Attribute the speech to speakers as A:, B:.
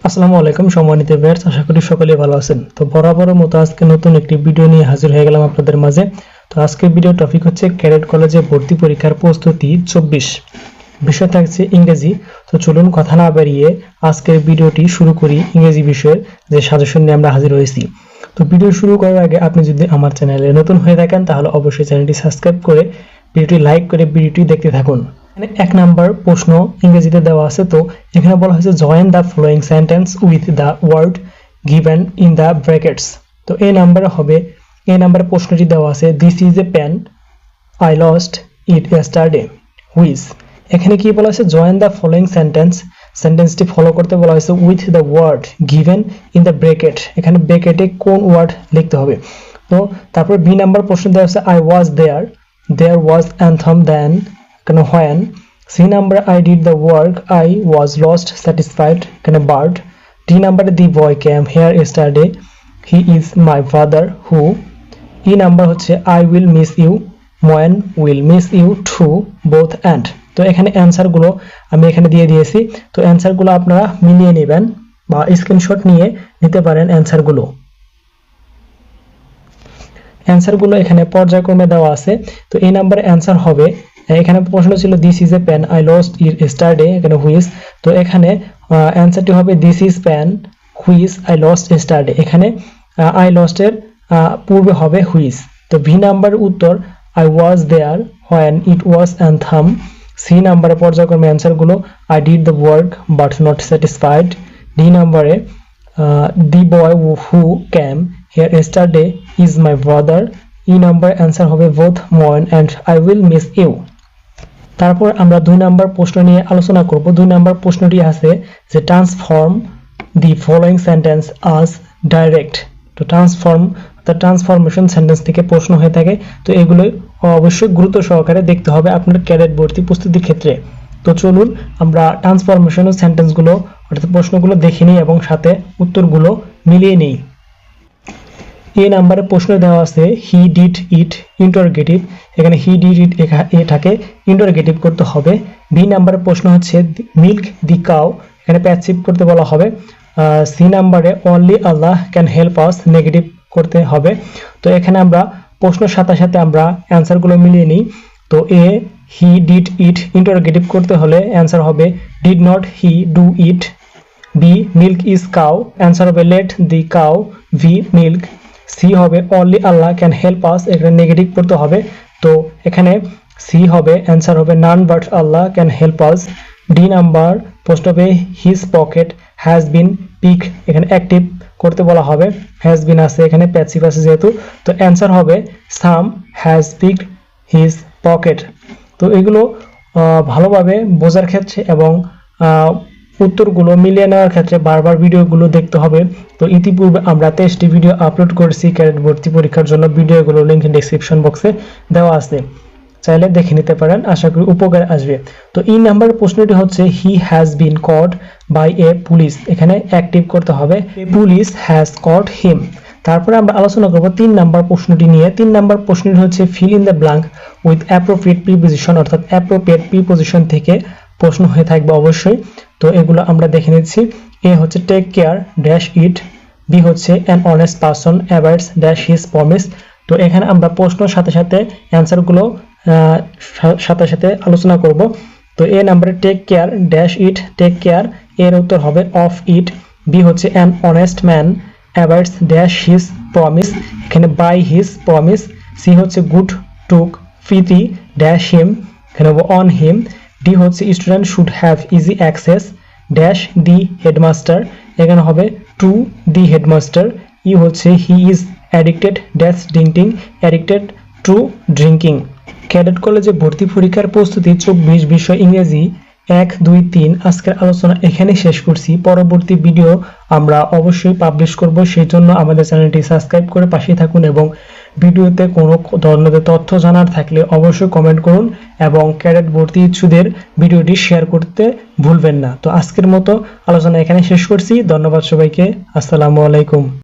A: আসসালামু আলাইকুম সম্মানিত ভিউয়ার্স, আশা করি সকলেই ভালো আছেন। তো বরাবরের মতো আজকে নতুন একটি ভিডিও নিয়ে হাজির হয়ে গেলাম আপনাদের মাঝে। তো আজকের ভিডিও টপিক হচ্ছে ক্যাডেট কলেজে ভর্তি পরীক্ষার প্রস্তুতি 24। বিষয় থাকছে ইংরেজি। তো চলুন কথা না বাড়িয়ে আজকের ভিডিওটি শুরু করি। ইংরেজি বিষয়ের যে সাজেশন নিয়ে আমরা হাজির হয়েছি। তো ভিডিও শুরু করার আগে আপনি যদি আমার চ্যানেলে নতুন হয়ে থাকেন তাহলে অবশ্যই চ্যানেলটি সাবস্ক্রাইব করে ভিডিওটি লাইক করে ভিডিওটি দেখতে থাকুন। এক নাম্বার প্রশ্ন ইংরেজিতে দেওয়া আছে। তো এখানে বলা হয়েছে join the following sentence with the word given in the brackets. তো এই নাম্বারে প্রশ্নটি দেওয়া আছে this is a pen I lost it yesterday which. এখানে কি বলা আছে জয়েন দ্য ফলোয়িং সেন্টেন্সটি ফলো করতে বলা হয়েছে with the word given in the bracket. এখানে ব্র্যাকেটে কোন ওয়ার্ড লিখতে হবে। তো তারপর বি নাম্বার প্রশ্ন দেওয়া আছে I was there was anthem then when. C number I did the work I was lost satisfied bird. D number the boy came here yesterday he is my father who. E number হচ্ছে I will miss you when will miss you too both and. তো এখানে answer গুলো আমি এখানে দিয়ে দিয়েছি। তো answer গুলো আপনারা মিলিয়ে নেবেন বা স্ক্রিনশট নিয়ে নিতে পারেন। অ্যানসার গুলো এখানে পর্যায়ক্রমে দেওয়া আছে। তো এই নাম্বারে অ্যানসার হবে, এখানে প্রশ্ন ছিল this is a pen I lost it yesterday এখানে হুইচ। তো এখানে অ্যানসারটি হবে this is pen which I lost yesterday. এখানে আই লস্ট এর পূর্বে হবে হুইচ। তো ভি নাম্বার উত্তর I was there when it was anthem. C নাম্বারে পর্যায়ক্রমে অ্যানসারগুলো I did the work but not satisfied. D নাম্বারে the boy who came here yesterday is my brother. E number answer হবে both mourn and I will miss you. তারপর আমরা 2 number প্রশ্ন নিয়ে আলোচনা করব। 2 নাম্বার প্রশ্নটি আছে যে transform the following sentence us direct. তো ট্রান্সফরমেশন সেন্টেন্স থেকে প্রশ্ন হয়ে থাকে। তো এগুলো অবশ্যই গুরুত্ব সহকারে দেখতে হবে আপনার ক্যাডেট ভর্তি প্রস্তুতির ক্ষেত্রে। তো চলুন আমরা ট্রান্সফরমেশন সেন্টেন্সগুলো অর্থাৎ প্রশ্নগুলো দেখে নিই এবং সাথে উত্তরগুলো মিলিয়ে নিই। এই নাম্বারে প্রশ্ন দেওয়া আছে হি ডিড ইট ইন্টারোগেটিভ। এখানে হি ডিড ইট এটাকে ইন্টারোগেটিভ করতে হবে। বি নাম্বারে প্রশ্ন হচ্ছে মিল্ক দি কাউ, এখানে প্যাসিভ করতে বলা হবে। সি নাম্বারে only Allah can help us negative করতে হবে। তো এখানে আমরা প্রশ্নের সাথে সাথে আমরা অ্যান্সারগুলো মিলিয়ে নিই। তো এ হি ডিড ইট ইন্টারোগেটিভ করতে হলে অ্যান্সার হবে did not he do it. B milk is cow, answer হবে let the cow be milk. C হবে only Allah can help us, এখানে নেগেটিভ করতে হবে। তো এখানে সি হবে অ্যান্সার হবে none but Allah can help us. D number প্রশ্ন হবে his pocket has been pick, এখানে অ্যাক্টিভ করতে বলা হবে। হ্যাজ বিন আছে এখানে প্যাসিভ আছে যেহেতু। তো অ্যান্সার হবে সাম হ্যাজ পিকড হিজ পকেট। তো এগুলো ভালোভাবে বোঝার ক্ষেত্রে এবং উত্তরগুলো মিলিয়ে নেওয়ার ক্ষেত্রে বারবার ভিডিওগুলো দেখতে হবে। তো ইতিপূর্বে আমরা 23টি ভিডিও আপলোড করেছি ক্যাডেট ভর্তি পরীক্ষার জন্য। ভিডিওগুলো লিংক ডেসক্রিপশন বক্সে দেওয়া আছে, চাইলে দেখে নিতে পারেন, আশা করি উপকার আসবে। তো এই নাম্বার প্রশ্নটি হচ্ছে he has been caught by a police, এখানে অ্যাক্টিভ করতে হবে এ পুলিশ হ্যাজ কট হিম। তারপরে আমরা আলোচনা করব 3 নাম্বার প্রশ্নটি নিয়ে। 3 নাম্বার প্রশ্নটি হচ্ছে fill in the blank with appropriate preposition, অর্থাৎ অ্যাপ্রোপ্রিয়েট প্রিপোজিশন থেকে প্রশ্ন হয়ে থাকবে অবশ্যই। তো এগুলো আমরা দেখে নিচ্ছি। এ হচ্ছে take care dash it. B হচ্ছে an honest person avoids dash his promise. তো এখানে আমরা প্রশ্নের সাথে সাথে অ্যান্সারগুলো সাথে আলোচনা করব। তো এ নাম্বারে take care dash it, take care এর উত্তর হবে অফ ইট। বি হচ্ছে an honest man avoids dash his promise, এখানে বাই হিজ প্রমিস। সি হচ্ছে good took pity dash him, এখানে হবে অন হিম। ডি হচ্ছে student should have easy access dash the headmaster, এখানে হবে টু দি হেডমাস্টার। ই হচ্ছে he is addicted dash drinking addicted to drinking. Cadet কলেজে ভর্তি পরীক্ষার প্রস্তুতি 24 বিষয় ইংরেজি 1, 2, 3 আজকের আলোচনা এখানে শেষ করছি। পরবর্তী ভিডিও আমরা অবশ্যই পাবলিশ করব, সেই জন্য আমাদের চ্যানেলটি সাবস্ক্রাইব করে পাশেই থাকুন এবং ভিডিওতে কোনো ধরনের তথ্য জানার থাকলে অবশ্যই কমেন্ট করুন এবং ক্যাডেট ভর্তি ইচ্ছুদের ভিডিওটি শেয়ার করতে ভুলবেন না। তো আজকের মতো আলোচনা এখানে শেষ করছি। ধন্যবাদ সবাইকে। আসসালামু আলাইকুম।